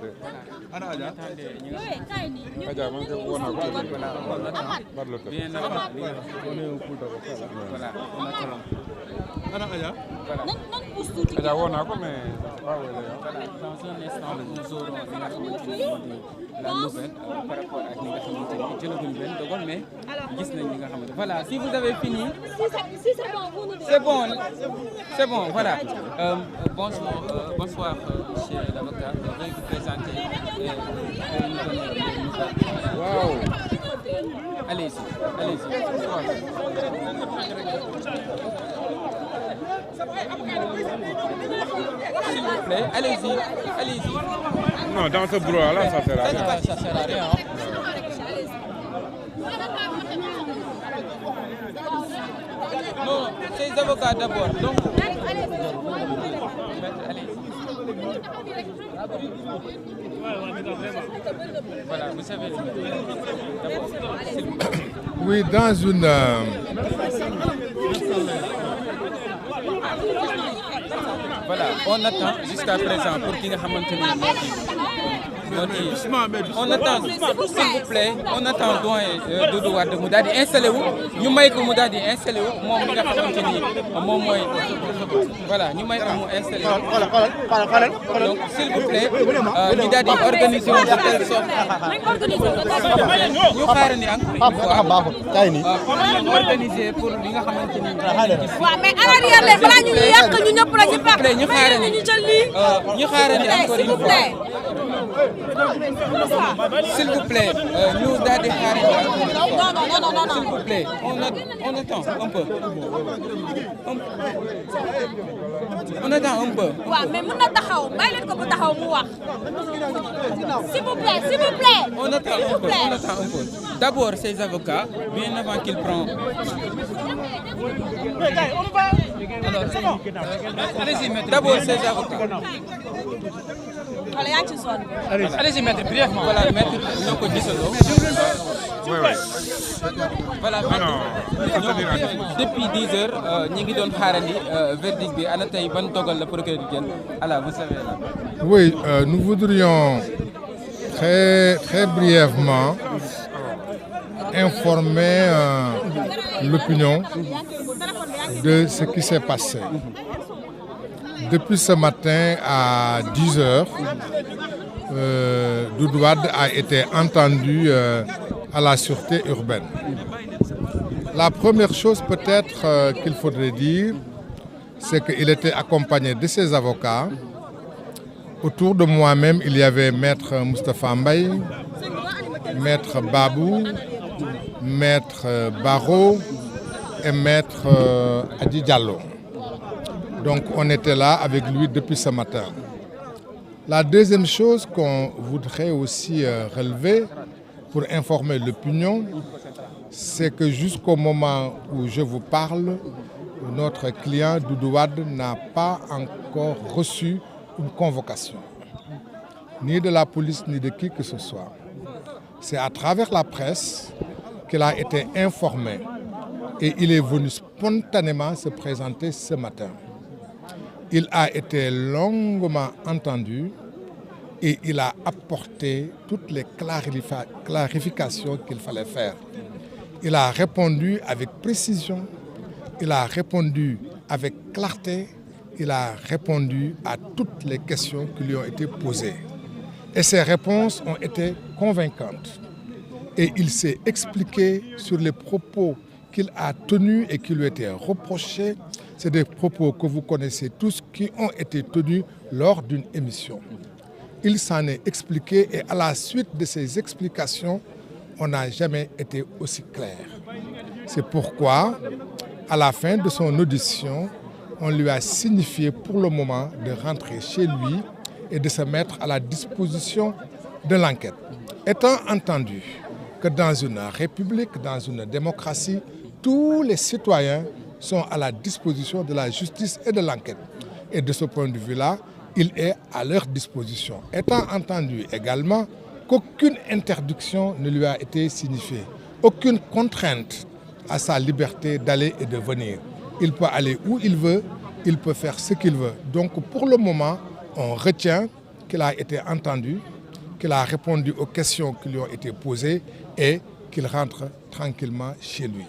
de. Ana Adja. Adja man de woon naa ko. Ana Adja. Adja woon naa ko mais waaw dans un instant nous aurons li nga xamante ni la nouvelle par rapport ak li nga xamante ni jëlaguñ benn dogal mais gis nañ li nga xamante voilà si vous avez fini. C'est bon voilà. Bonsoir monsieur l'avocat, veuillez vous présenter et nous donner les nouvelles. waaw. Allez-y. S'il vous plaît, allez-y. Non, dans ce brouhaha-là, ça sert à rien. Ça sert à rien. Non, ces avocats d'abord. Donc, voilà, vous savez. Oui, dans une... Voilà, on attend jusqu'à présent pour ki nga xamante ni on attend s'il vous plaît on attend doyen Doudou Wade mu daal di installé wu ñu may ko mu daal di installé wu moom mi nga xamante ni moom mooy voilà ñu may ko mu installé wu donc s'il vous plaît ñu daal di organiser wu de telle sorte ñu xaarandi encore organiser pour li nga xamante ni waaw mais en arrière leen balaa ñu yàq ñu ñëpp la ci perte ñu xaarandi encore une fois s'il vous plaît ñu daal di xaarandi non s'il vous plaît on attend un peu on attend un peu waaw mais mën na taxaw bàyyi leen ko bu taxaw mu wax s'il vous plaît on attend un peu d'abord ces avocats bien avant qu'ils prennent allez-y maître d'abord ces avocats wala yaa ngi ci sonn allez-y maître brièvement voilà maître ñoo ko gisandoo Oui. voilà depuis 10 heures ñi ngi doon xaarandi verdict bi ana tey ban dogal la procureur di jël alors vous savez là. Oui, nous voudrions très brièvement informer l'opinion de ce qui s'est passé. Depuis ce matin à 10 heures, Doudou Wade a été entendu à la sûreté urbaine. La première chose peut-être qu'il faudrait dire, c'est qu'il était accompagné de ses avocats. Autour de moi-même, il y avait Maître Moustapha Mbaye, Maître Babou, Maître Barreau et Maître Adi Diallo. Donc on était là avec lui depuis ce matin. La deuxième chose qu'on voudrait aussi relever pour informer l'opinion, c'est que jusqu'au moment où je vous parle, notre client Doudou Wade n'a pas encore reçu une convocation, ni de la police, ni de qui que ce soit. C'est à travers la presse qu'il a été informé et il est venu spontanément se présenter ce matin. Il a été longuement entendu et il a apporté toutes les clarifications qu'il fallait faire. Il a répondu avec précision, il a répondu avec clarté, il a répondu à toutes les questions qui lui ont été posées. Et ses réponses ont été convaincantes. Et il s'est expliqué sur les propos qu'il a tenus et qui lui étaient reprochés. C'est des propos que vous connaissez tous qui ont été tenus lors d'une émission. Il s'en est expliqué et à la suite de ces explications, on n'a jamais été aussi clair. C'est pourquoi, à la fin de son audition, on lui a signifié pour le moment de rentrer chez lui et de se mettre à la disposition de l'enquête. Étant entendu que dans une république, dans une démocratie, tous les citoyens sont à la disposition de la justice et de l'enquête. Et de ce point de vue-là, il est à leur disposition. Étant entendu également qu'aucune interdiction ne lui a été signifiée, aucune contrainte à sa liberté d'aller et de venir. Il peut aller où il veut, il peut faire ce qu'il veut. Donc pour le moment, on retient qu'il a été entendu, qu'il a répondu aux questions qui lui ont été posées et qu'il rentre tranquillement chez lui.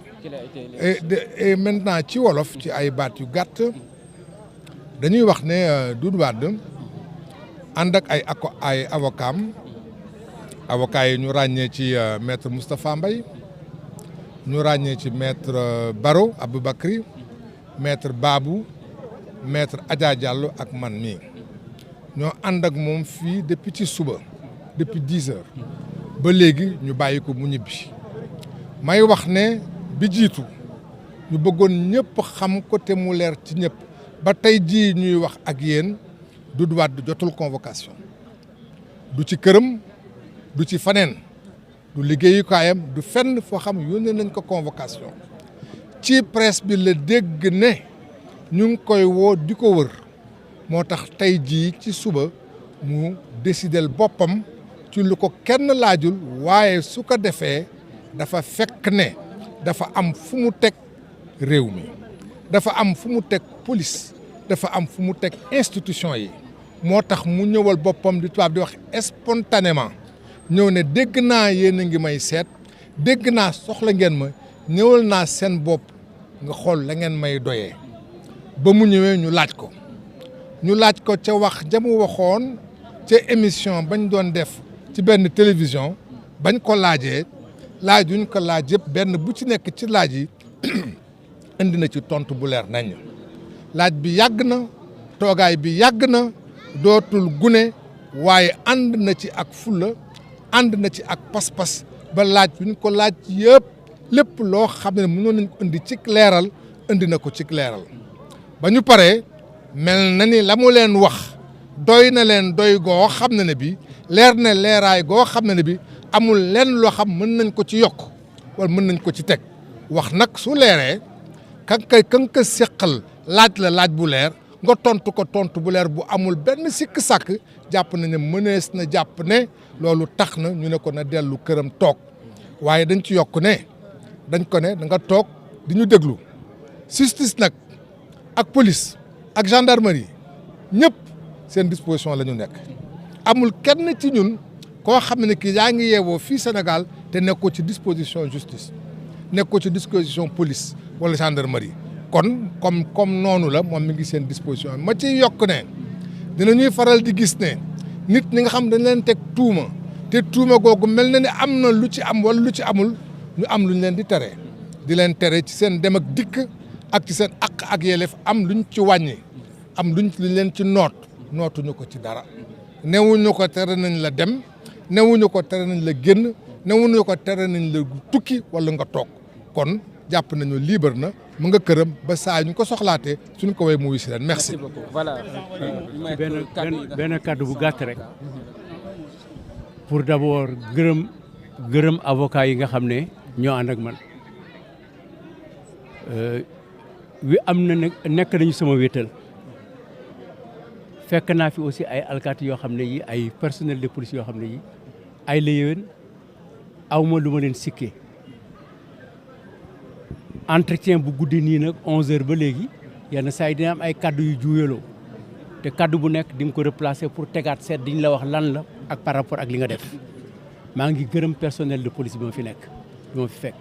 Et maintenant ci wolof ci ay baat yu gàtt dañuy wax ne Doudou Wade ànd ak ay avocats yi ñu ràññee ci maître Moustapha Mbaye ñu ràññee ci maître Baro Aboubacry maître Babou maître Adja Diallo ak man mii ñoo ànd ak moom fii depuis ci suba depuis 10 heures ba léegi ñu bàyyi ko mu ñibbi may wax ne bi jiitu ñu bëggoon ñëpp xam ko te mu leer ci ñëpp ba tey jii ñuy wax ak yéen Doudou Wade jotul convocation du ci këram du ci faneen du liggéeyukaayam du fenn foo xam yónnee nañ ko convocation ci presse bi la dégg ne ñu ngi koy woo di ko wër moo tax tey jii ci suba mu décidel boppam ci lu ko kenn laajul waaye su ko defee dafa fekk ne dafa am fu mu teg réew mi dafa am fu mu teg police dafa am fu mu teg institution yi moo tax mu ñëwal boppam di tubaab di wax spontanément ñëw ne dégg naa yéen a ngi may seet dégg naa soxla ngeen ma ñëwal naa seen bopp nga xool la ngeen may doyee ba mu ñëwee ñu laaj ko ca wax jamu waxoon ca émission bañ doon def ci benn télévision bañ ko laajee laajuñ ko laaj yëpp benn bu ci nekk ci laaj yi indi na ci tontu bu leer nañ laaj bi yàgg na toogaay bi yàgg na dootul gune waaye ànd na ci ak fulla ànd na ci ak pas-pas ba laaj bi ñu ko laaj yëpp lépp loo xam ne mënoon nañ ko indi ci leeral indi na ko ci leeral ba ñu paree mel na ni la mu leen wax doy na leen doy goo xam ne bi leer na leeraay goo xam ne bi amul lenn loo xam mën nañ ko ci yokk wala mën nañ ko ci teg wax nag su leeree kan ka seqal laaj la laaj bu leer nga tontu ko tontu bu leer bu amul benn sikk sàkk jàpp na ne mënees na jàpp ne loolu tax na ñu ne ko na dellu këram toog waaye dañ ci yokk ne dañ ko ne da nga toog di ñu déglu justice nag ak police ak gendarmerie ñëpp seen disposition la ñu nekk amul kenn ci ñun koo xam ne kii yaa ngi yeewoo fii Sénégal te nekkoo ci disposition justice nekkoo ci disposition police wala gendarmerie kon comme noonu la moom mi ngi seen disposition ma ciy yokk ne dinañuy faral di gis ne nit ñi nga xam dañ leen teg tuuma te tuuma googu mel na ni am na lu ci am wala lu ci amul ñu am lu ñu leen di leen tere ci seen dem ak dikk ak ci seen àq ak yelleef am luñ ci wàññi am luñ leen ci nootuñu ko ci dara newuñu ko tere nañ la dem newuñu ko tere nañ la génn newuñu ko tere nañ la tukki wala nga toog kon jàpp nañu libre na mu nga këram ba saa ñu ko soxlaatee suñ ko way mu wuyu si leen merci. Voilà. benn kàddu bu gàtt rek pour d'abord gërëm avocat yi nga xam ne ñoo ànd ak man am na nekk nañu sama wéetal fekk naa fi aussi ay alkaati yoo xam ne yi ay personnel de police yoo xam ne yi ay la yéwén aw ma lu ma leen sikkee entretien bu guddi nii nag 11h ba léegi yenn saa yi dina am ay kaddu yu juuyaloo te kaddu bu nekk di nga ko replacer pour tegaat seet diñ la wax lan la ak par rapport ak li nga def maa ngi gërëm personnel de police bi ma fi nekk bi ma fi fekk